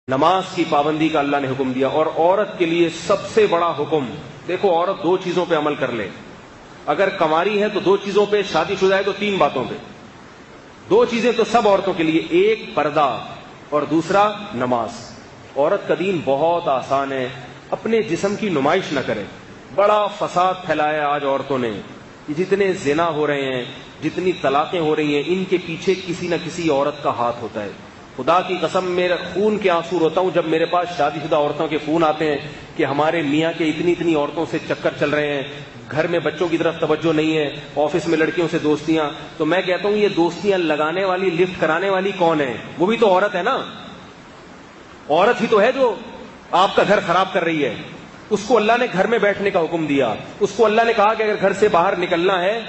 نماز کی پابندی کا اللہ نے حکم دیا، اور عورت کے لیے سب سے بڑا حکم، دیکھو عورت دو چیزوں پہ عمل کر لے، اگر کنواری ہے تو دو چیزوں پہ، شادی شدہ ہے تو تین باتوں پہ، دو چیزیں تو سب عورتوں کے لیے، ایک پردہ اور دوسرا نماز۔ عورت کا دین بہت آسان ہے، اپنے جسم کی نمائش نہ کرے۔ بڑا فساد پھیلایا آج عورتوں نے، جتنے زنا ہو رہے ہیں، جتنی طلاقیں ہو رہی ہیں، ان کے پیچھے کسی نہ کسی عورت کا ہاتھ ہوتا ہے۔ خدا کی قسم میرا خون کے آنسو روتا ہوں جب میرے پاس شادی شدہ عورتوں کے فون آتے ہیں کہ ہمارے میاں کے اتنی عورتوں سے چکر چل رہے ہیں، گھر میں بچوں کی طرف توجہ نہیں ہے، آفس میں لڑکیوں سے دوستیاں۔ تو میں کہتا ہوں یہ دوستیاں لگانے والی، لفٹ کرانے والی کون ہے؟ وہ بھی تو عورت ہے نا، عورت ہی تو ہے جو آپ کا گھر خراب کر رہی ہے۔ اس کو اللہ نے گھر میں بیٹھنے کا حکم دیا، اس کو اللہ نے کہا کہ اگر گھر سے باہر نکلنا ہے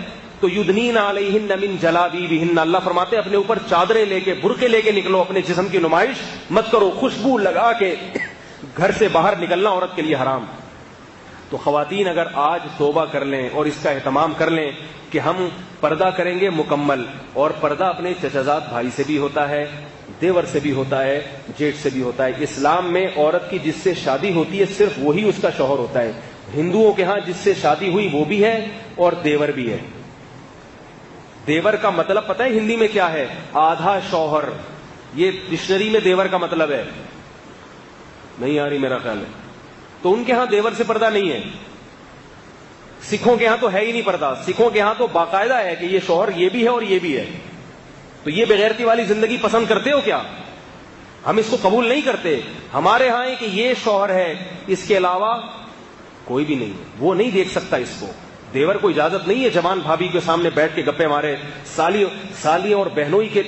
تو یدنین علیہن من جلابیبہن، اللہ فرماتے ہیں اپنے اوپر چادریں لے کے، برقعے لے کے نکلو، اپنے جسم کی نمائش مت کرو، خوشبو لگا کے گھر سے باہر نکلنا عورت کے لیے حرام۔ تو خواتین اگر آج توبہ کر لیں اور اس کا اہتمام کر لیں کہ ہم پردہ کریں گے مکمل، اور پردہ اپنے چچازاد بھائی سے بھی ہوتا ہے، دیور سے بھی ہوتا ہے، جیٹھ سے بھی ہوتا ہے۔ اسلام میں عورت کی جس سے شادی ہوتی ہے صرف وہی اس کا شوہر ہوتا ہے۔ ہندوؤں کے ہاں جس سے شادی ہوئی وہ بھی ہے اور دیور بھی ہے۔ دیور کا مطلب پتہ ہے ہندی میں کیا ہے؟ آدھا شوہر۔ یہ ڈکشنری میں دیور کا مطلب ہے، نہیں آ رہی میرا خیال ہے۔ تو ان کے ہاں دیور سے پردہ نہیں ہے۔ سکھوں کے ہاں تو ہے ہی نہیں پردہ، سکھوں کے ہاں تو باقاعدہ ہے کہ یہ شوہر یہ بھی ہے اور یہ بھی ہے۔ تو یہ بغیرتی والی زندگی پسند کرتے ہو کیا؟ ہم اس کو قبول نہیں کرتے۔ ہمارے ہاں ہے کہ یہ شوہر ہے، اس کے علاوہ کوئی بھی نہیں ہے، وہ نہیں دیکھ سکتا اس کو۔ دیور کو اجازت نہیں ہے جوان بھابھی کے سامنے بیٹھ کے گپے مارے۔ سالیوں اور بہنوئی کے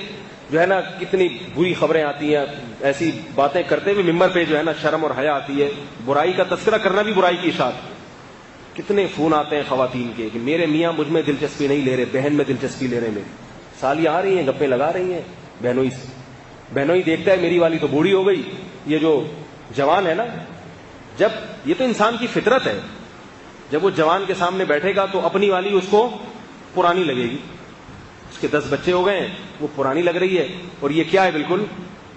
جو ہے نا کتنی بری خبریں آتی ہیں، ایسی باتیں کرتے ہوئے ممبر پہ جو ہے نا شرم اور حیا آتی ہے۔ برائی کا تذکرہ کرنا بھی برائی کی اشاعت۔ کتنے فون آتے ہیں خواتین کے کہ میرے میاں مجھ میں دلچسپی نہیں لے رہے، بہن میں دلچسپی لے رہے ہیں۔ میری سالیاں آ رہی ہیں، گپے لگا رہی ہیں بہنوئی سے۔ بہنوئی دیکھتا ہے میری والی تو بوڑھی ہو گئی، یہ جو جوان ہے نا، جب یہ تو انسان کی فطرت ہے، جب وہ جوان کے سامنے بیٹھے گا تو اپنی والی اس کو پرانی لگے گی۔ اس کے 10 بچے ہو گئے ہیں، وہ پرانی لگ رہی ہے، اور یہ کیا ہے؟ بالکل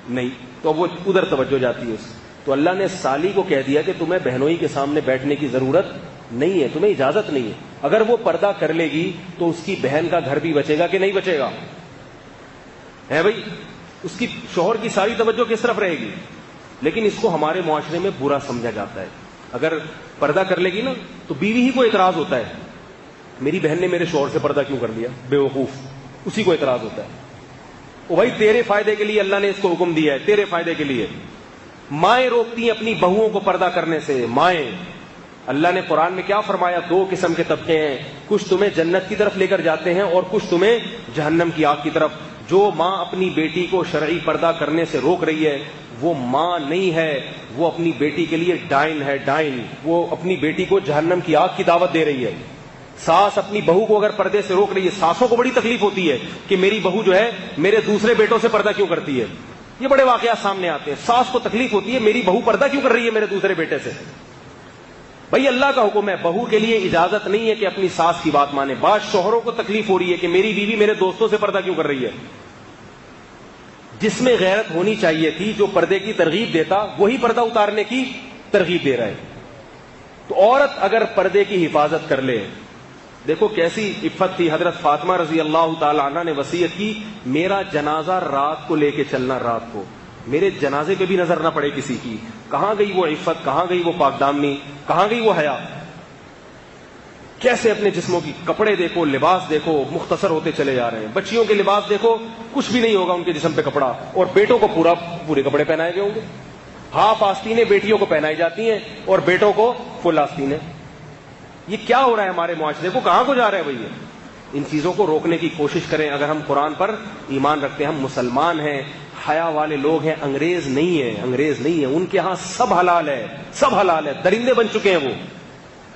نہیں۔ تو وہ ادھر توجہ جاتی ہے اس۔ تو اللہ نے سالی کو کہہ دیا کہ تمہیں بہنوئی کے سامنے بیٹھنے کی ضرورت نہیں ہے، تمہیں اجازت نہیں ہے۔ اگر وہ پردہ کر لے گی تو اس کی بہن کا گھر بھی بچے گا کہ نہیں بچے گا؟ ہے بھائی، اس کی شوہر کی ساری توجہ کس طرف رہے گی؟ لیکن اس کو ہمارے معاشرے میں برا سمجھا جاتا ہے۔ اگر پردہ کر لے گی نا تو بیوی ہی کو اعتراض ہوتا ہے، میری بہن نے میرے شوہر سے پردہ کیوں کر لیا؟ بے وقوف، اسی کو اعتراض ہوتا ہے۔ او بھائی تیرے فائدے کے لیے اللہ نے اس کو حکم دیا ہے، تیرے فائدے کے لیے۔ مائیں روکتی ہیں اپنی بہوؤں کو پردہ کرنے سے، مائیں۔ اللہ نے قرآن میں کیا فرمایا؟ 2 قسم کے طبقے ہیں، کچھ تمہیں جنت کی طرف لے کر جاتے ہیں اور کچھ تمہیں جہنم کی آگ کی طرف۔ جو ماں اپنی بیٹی کو شرعی پردہ کرنے سے روک رہی ہے وہ ماں نہیں ہے، وہ اپنی بیٹی کے لیے ڈائن ہے، ڈائن۔ وہ اپنی بیٹی کو جہنم کی آگ کی دعوت دے رہی ہے۔ ساس اپنی بہو کو اگر پردے سے روک رہی ہے، ساسوں کو بڑی تکلیف ہوتی ہے کہ میری بہو جو ہے میرے دوسرے بیٹوں سے پردہ کیوں کرتی ہے۔ یہ بڑے واقعات سامنے آتے ہیں، ساس کو تکلیف ہوتی ہے میری بہو پردہ کیوں کر رہی ہے میرے دوسرے بیٹے سے۔ بھائی اللہ کا حکم ہے، بہو کے لیے اجازت نہیں ہے کہ اپنی ساس کی بات مانے۔ بعض شوہروں کو تکلیف ہو رہی ہے کہ میری بیوی میرے دوستوں سے پردہ کیوں کر رہی ہے۔ جس میں غیرت ہونی چاہیے تھی، جو پردے کی ترغیب دیتا وہی پردہ اتارنے کی ترغیب دے رہا ہے۔ تو عورت اگر پردے کی حفاظت کر لے، دیکھو کیسی عفت تھی۔ حضرت فاطمہ رضی اللہ تعالی عنہ نے وصیت کی، میرا جنازہ رات کو لے کے چلنا، رات کو میرے جنازے پہ بھی نظر نہ پڑے کسی کی۔ کہاں گئی وہ عفت، کہاں گئی وہ پاک دامنی، کہاں گئی وہ حیا؟ کیسے اپنے جسموں کی کپڑے دیکھو، لباس دیکھو، مختصر ہوتے چلے جا رہے ہیں۔ بچیوں کے لباس دیکھو، کچھ بھی نہیں ہوگا ان کے جسم پہ کپڑا، اور بیٹوں کو پورے کپڑے پہنائے گئے ہوں گے۔ ہاف آستینیں بیٹیوں کو پہنائی جاتی ہیں اور بیٹوں کو فل آستینیں۔ یہ کیا ہو رہا ہے ہمارے معاشرے کو؟ کہاں کو جا رہا ہے بھائی؟ ان چیزوں کو روکنے کی کوشش کریں۔ اگر ہم قرآن پر ایمان رکھتے ہیں، ہم مسلمان ہیں، حیا والے لوگ ہیں، انگریز نہیں ہیں، انگریز نہیں ہیں۔ ان کے ہاں سب حلال ہے، سب حلال ہے، درندے بن چکے ہیں وہ۔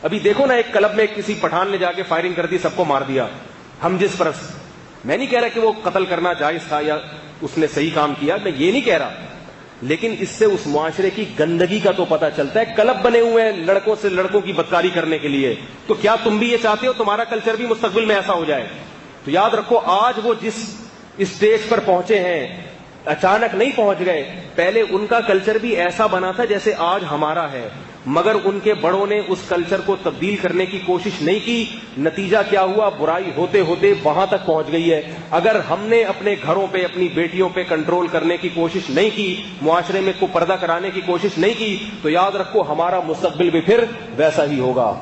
ابھی دیکھو نا، ایک کلب میں کسی پٹھان نے جا کے فائرنگ کر دی، سب کو مار دیا۔ ہم جس پرست، میں نہیں کہہ رہا کہ وہ قتل کرنا جائز تھا یا اس نے صحیح کام کیا، میں یہ نہیں کہہ رہا، لیکن اس سے اس معاشرے کی گندگی کا تو پتہ چلتا ہے۔ کلب بنے ہوئے ہیں لڑکوں سے لڑکوں کی بدکاری کرنے کے لیے، تو کیا تم بھی یہ چاہتے ہو تمہارا کلچر بھی مستقبل میں ایسا ہو جائے؟ تو یاد رکھو، آج وہ جس اسٹیج پر پہنچے ہیں اچانک نہیں پہنچ گئے. پہلے ان کا کلچر بھی ایسا بنا تھا جیسے آج ہمارا ہے, مگر ان کے بڑوں نے اس کلچر کو تبدیل کرنے کی کوشش نہیں کی. نتیجہ کیا ہوا؟ برائی ہوتے ہوتے وہاں تک پہنچ گئی ہے. اگر ہم نے اپنے گھروں پہ, اپنی بیٹیوں پہ کنٹرول کرنے کی کوشش نہیں کی, معاشرے میں کو پردہ کرانے کی کوشش نہیں کی, تو یاد رکھو ہمارا مستقبل بھی پھر ویسا ہی ہوگا.